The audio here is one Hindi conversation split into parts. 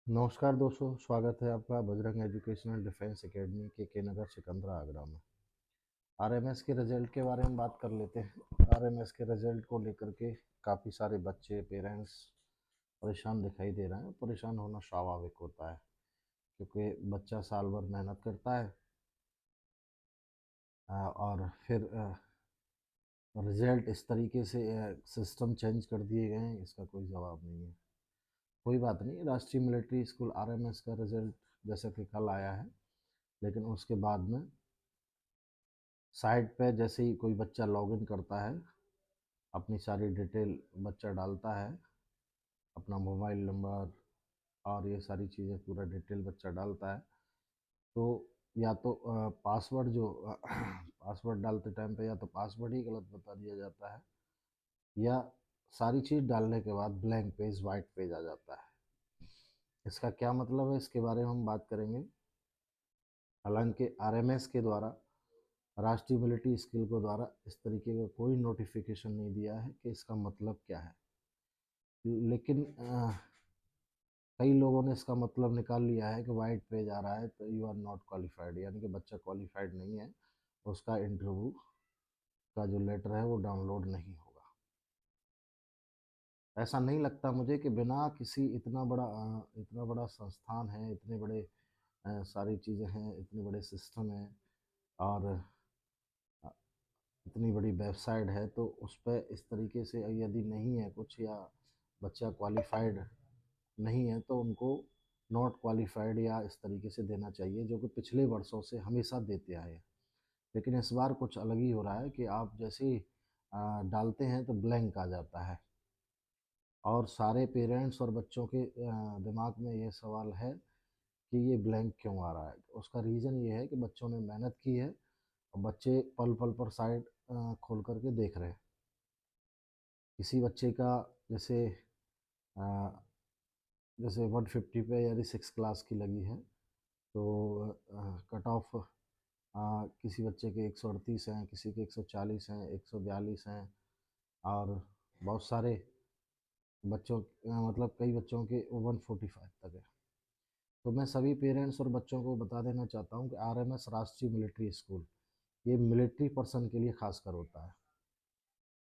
नमस्कार दोस्तों, स्वागत है आपका बजरंग एजुकेशनल डिफेंस एकेडमी के नगर सिकंदरा आगरा में। आरएमएस के रिजल्ट के बारे में बात कर लेते हैं। आरएमएस के रिजल्ट को लेकर के काफ़ी सारे बच्चे पेरेंट्स परेशान दिखाई दे रहे हैं। परेशान होना स्वाभाविक होता है क्योंकि बच्चा साल भर मेहनत करता है और फिर रिजल्ट इस तरीके से सिस्टम चेंज कर दिए गए हैं, इसका कोई जवाब नहीं है। कोई बात नहीं, राष्ट्रीय मिलिट्री स्कूल आरएमएस का रिजल्ट जैसे कि कल आया है, लेकिन उसके बाद में साइट पे जैसे ही कोई बच्चा लॉगिन करता है, अपनी सारी डिटेल बच्चा डालता है, अपना मोबाइल नंबर और ये सारी चीज़ें पूरा डिटेल बच्चा डालता है, तो या तो पासवर्ड जो पासवर्ड डालते टाइम पे या तो पासवर्ड ही गलत बता दिया जाता है, या सारी चीज़ डालने के बाद ब्लैंक पेज वाइट पेज आ जाता है। इसका क्या मतलब है, इसके बारे में हम बात करेंगे। हालांकि आरएमएस के द्वारा, राष्ट्रीय मिलिट्री स्कूल को द्वारा इस तरीके का कोई नोटिफिकेशन नहीं दिया है कि इसका मतलब क्या है, लेकिन कई लोगों ने इसका मतलब निकाल लिया है कि वाइट पेज आ रहा है तो यू आर नॉट क्वालिफाइड, यानी कि बच्चा क्वालिफाइड नहीं है, उसका इंटरव्यू का जो लेटर है वो डाउनलोड नहीं होगा। ऐसा नहीं लगता मुझे कि बिना किसी इतना बड़ा संस्थान है, इतने बड़े सारी चीज़ें हैं, इतने बड़े सिस्टम हैं और अ, इतनी बड़ी वेबसाइट है, तो उस पर इस तरीके से यदि नहीं है कुछ या बच्चा क्वालिफाइड नहीं है तो उनको नॉट क्वालिफाइड या इस तरीके से देना चाहिए, जो कि पिछले वर्षों से हमेशा देते आए हैं। लेकिन इस बार कुछ अलग ही हो रहा है कि आप जैसे ही डालते हैं तो ब्लैंक आ जाता है, और सारे पेरेंट्स और बच्चों के दिमाग में ये सवाल है कि ये ब्लैंक क्यों आ रहा है। उसका रीज़न ये है कि बच्चों ने मेहनत की है और बच्चे पल पल पर साइट खोल करके देख रहे हैं। किसी बच्चे का जैसे अ, जैसे 150 पे यदि 6 क्लास की लगी है तो कट ऑफ किसी बच्चे के 138 हैं, किसी के 140 हैं, 142 हैं, और बहुत सारे बच्चों मतलब कई बच्चों के 145 तक है। तो मैं सभी पेरेंट्स और बच्चों को बता देना चाहता हूँ कि आरएमएस राष्ट्रीय मिलिट्री स्कूल ये मिलिट्री पर्सन के लिए खासकर होता है,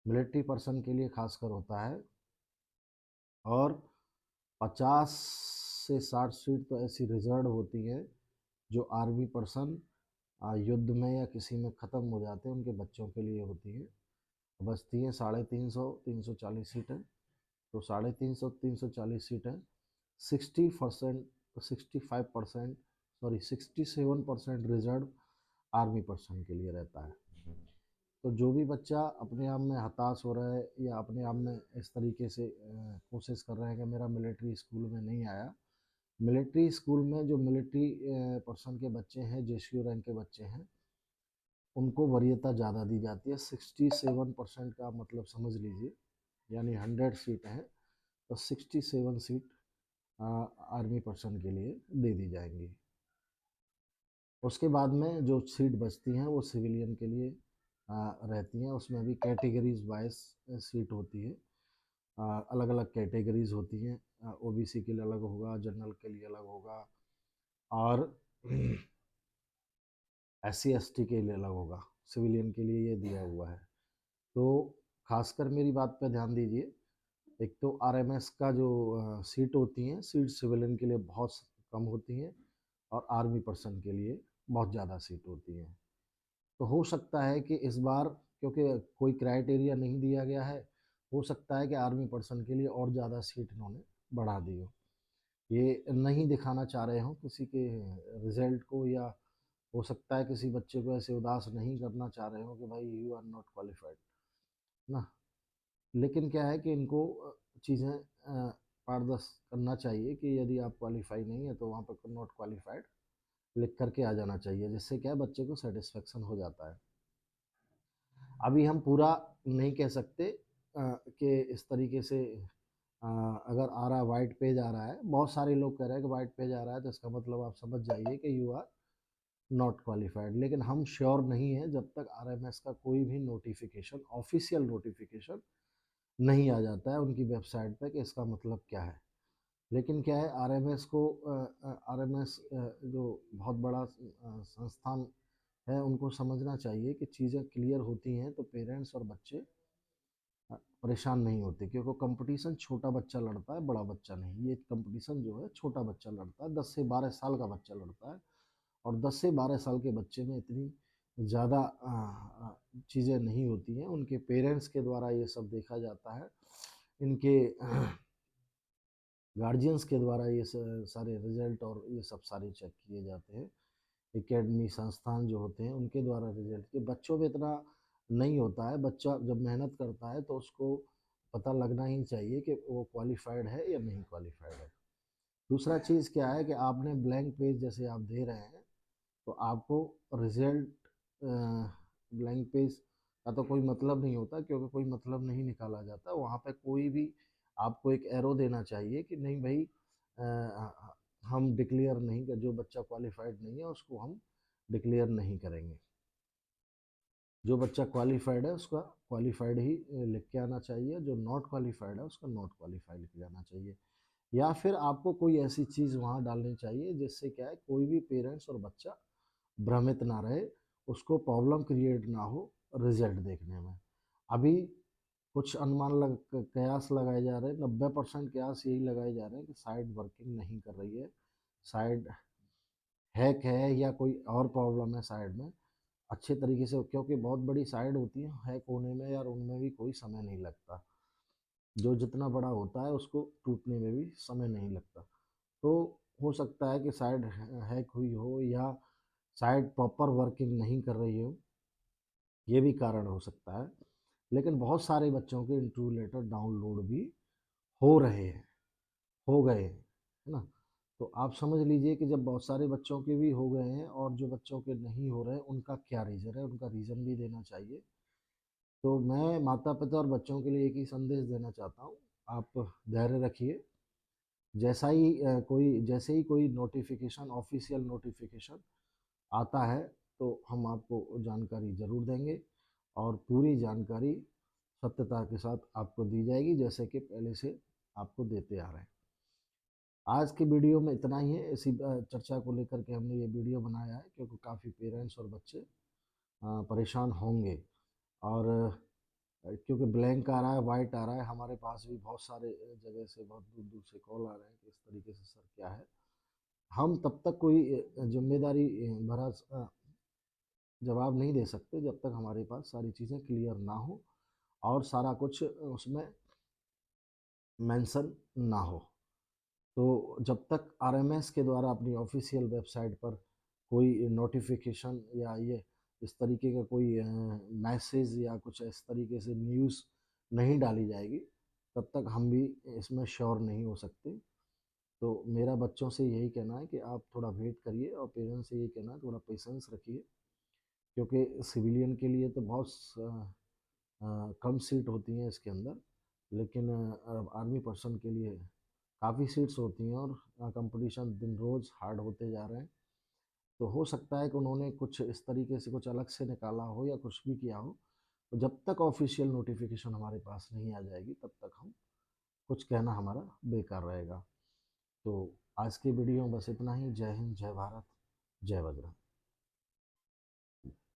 मिलिट्री पर्सन के लिए खासकर होता है। और 50 से 60 सीट तो ऐसी रिजर्व होती हैं जो आर्मी पर्सन युद्ध में या किसी में ख़त्म हो जाते हैं, उनके बच्चों के लिए होती है। बचती हैं 350 340 सीटें। तो 350 340 सीटें 60% 65% सॉरी 67% रिजर्व आर्मी पर्सन के लिए रहता है। तो जो भी बच्चा अपने आप में हताश हो रहा है या अपने आप में इस तरीके से कोशिश कर रहे हैं कि मेरा मिलिट्री स्कूल में नहीं आया, मिलिट्री स्कूल में जो मिलिट्री पर्सन के बच्चे हैं, जेसीओ रैंक के बच्चे हैं, उनको वरीयता ज़्यादा दी जाती है। 67% का मतलब समझ लीजिए, यानी 100 सीट हैं तो 67 सीट आर्मी पर्सन के लिए दे दी जाएंगी। उसके बाद में जो सीट बचती हैं वो सिविलियन के लिए रहती हैं। उसमें भी कैटेगरीज वाइज सीट होती है, अलग अलग कैटेगरीज होती हैं। ओबीसी के लिए अलग होगा, जनरल के लिए अलग होगा, और SC ST के लिए अलग होगा। सिविलियन के लिए ये दिया हुआ है। तो खासकर मेरी बात पे ध्यान दीजिए। एक तो आरएमएस का जो सीट होती हैं, सीट सिविलियन के लिए बहुत कम होती हैं और आर्मी पर्सन के लिए बहुत ज़्यादा सीट होती हैं। तो हो सकता है कि इस बार, क्योंकि कोई क्राइटेरिया नहीं दिया गया है, हो सकता है कि आर्मी पर्सन के लिए और ज़्यादा सीट इन्होंने बढ़ा दी हो। ये नहीं दिखाना चाह रहे हो किसी के रिजल्ट को, या हो सकता है किसी बच्चे को ऐसे उदास नहीं करना चाह रहे हो कि भाई यू आर नॉट क्वालिफाइड ना। लेकिन क्या है कि इनको चीज़ें पारदर्श करना चाहिए कि यदि आप क्वालिफाई नहीं है तो वहाँ पर नॉट क्वालिफाइड लिख करके आ जाना चाहिए, जिससे क्या है बच्चे को सेटिस्फेक्शन हो जाता है। अभी हम पूरा नहीं कह सकते कि इस तरीके से अगर आ रहा है वाइट पेज आ रहा है, बहुत सारे लोग कह रहे हैं कि वाइट पेज आ रहा है तो इसका मतलब आप समझ जाइए कि यू आर नॉट क्वालिफाइड। लेकिन हम श्योर नहीं है जब तक आरएमएस का कोई भी नोटिफिकेशन, ऑफिशियल नोटिफिकेशन नहीं आ जाता है उनकी वेबसाइट पे कि इसका मतलब क्या है। लेकिन क्या है, आरएमएस जो बहुत बड़ा संस्थान है, उनको समझना चाहिए कि चीज़ें क्लियर होती हैं तो पेरेंट्स और बच्चे परेशान नहीं होते, क्योंकि कंपटीशन छोटा बच्चा लड़ता है, बड़ा बच्चा नहीं। ये कंपटीशन जो है छोटा बच्चा लड़ता है, 10 से 12 साल का बच्चा लड़ता है। और 10 से 12 साल के बच्चे में इतनी ज़्यादा चीज़ें नहीं होती हैं। उनके पेरेंट्स के द्वारा ये सब देखा जाता है, इनके गार्जियंस के द्वारा ये सारे रिजल्ट और ये सब सारे चेक किए जाते हैं। एकेडमी संस्थान जो होते हैं उनके द्वारा रिजल्ट के, बच्चों पे इतना नहीं होता है। बच्चा जब मेहनत करता है तो उसको पता लगना ही चाहिए कि वो क्वालिफाइड है या नहीं क्वालिफाइड है। दूसरा चीज़ क्या है कि आपने ब्लैंक पेज जैसे आप दे रहे हैं, तो आपको रिजल्ट ब्लैंक पेज का तो कोई मतलब नहीं होता, क्योंकि कोई मतलब नहीं निकाला जाता वहाँ पे। कोई भी आपको एक एरो देना चाहिए कि नहीं भाई, हम डिक्लेयर नहीं कर, जो बच्चा क्वालिफाइड नहीं है उसको हम डिक्लेयर नहीं करेंगे। जो बच्चा क्वालिफाइड है उसका क्वालिफाइड ही लिख के आना चाहिए, जो नॉट क्वालिफाइड है उसका नॉट क्वालिफाइड लिख के आना चाहिए। या फिर आपको कोई ऐसी चीज़ वहाँ डालनी चाहिए जिससे क्या है, कोई भी पेरेंट्स और बच्चा भ्रमित ना रहे, उसको प्रॉब्लम क्रिएट ना हो रिजल्ट देखने में। अभी कुछ अनुमान कयास लगाए जा रहे हैं, 90% कयास यही लगाए जा रहे हैं कि साइट वर्किंग नहीं कर रही है, साइट हैक है या कोई और प्रॉब्लम है साइट में अच्छे तरीके से। क्योंकि बहुत बड़ी साइट होती है, हैक होने में यार उनमें भी कोई समय नहीं लगता, जो जितना बड़ा होता है उसको टूटने में भी समय नहीं लगता। तो हो सकता है कि साइट हैक हुई हो या साइट प्रॉपर वर्किंग नहीं कर रही हो, ये भी कारण हो सकता है। लेकिन बहुत सारे बच्चों के इंटरव्यू लेटर डाउनलोड भी हो रहे हैं, हो गए हैं, है ना। तो आप समझ लीजिए कि जब बहुत सारे बच्चों के भी हो गए हैं और जो बच्चों के नहीं हो रहे हैं उनका क्या रीज़न है, उनका रीज़न भी देना चाहिए। तो मैं माता पिता और बच्चों के लिए एक ही संदेश देना चाहता हूँ, आप धैर्य रखिए। जैसे ही कोई नोटिफिकेशन, ऑफिशियल नोटिफिकेशन आता है तो हम आपको जानकारी ज़रूर देंगे, और पूरी जानकारी सत्यता के साथ आपको दी जाएगी, जैसे कि पहले से आपको देते आ रहे हैं। आज की वीडियो में इतना ही है। इसी चर्चा को लेकर के हमने ये वीडियो बनाया है, क्योंकि काफ़ी पेरेंट्स और बच्चे परेशान होंगे। और क्योंकि ब्लैंक आ रहा है, वाइट आ रहा है, हमारे पास भी बहुत सारे जगह से, बहुत दूर दूर से कॉल आ रहे हैं कि इस तरीके से सर क्या है। हम तब तक कोई जिम्मेदारी भरा जवाब नहीं दे सकते जब तक हमारे पास सारी चीज़ें क्लियर ना हो और सारा कुछ उसमें मेंशन ना हो। तो जब तक आरएमएस के द्वारा अपनी ऑफिशियल वेबसाइट पर कोई नोटिफिकेशन या ये इस तरीके का कोई मैसेज या कुछ इस तरीके से न्यूज़ नहीं डाली जाएगी, तब तक हम भी इसमें श्योर नहीं हो सकते। तो मेरा बच्चों से यही कहना है कि आप थोड़ा वेट करिए, और पेरेंट्स से यही कहना है थोड़ा पेशेंस रखिए, क्योंकि सिविलियन के लिए तो बहुत कम सीट होती हैं इसके अंदर, लेकिन आर्मी पर्सन के लिए काफ़ी सीट्स होती हैं, और कंपटीशन दिन रोज़ हार्ड होते जा रहे हैं। तो हो सकता है कि उन्होंने कुछ इस तरीके से कुछ अलग से निकाला हो या कुछ भी किया हो। तो जब तक ऑफिशियल नोटिफिकेशन हमारे पास नहीं आ जाएगी तब तक हम कुछ कहना हमारा बेकार रहेगा। तो आज की वीडियो में बस इतना ही। जय हिंद, जय भारत, जय बजरंग।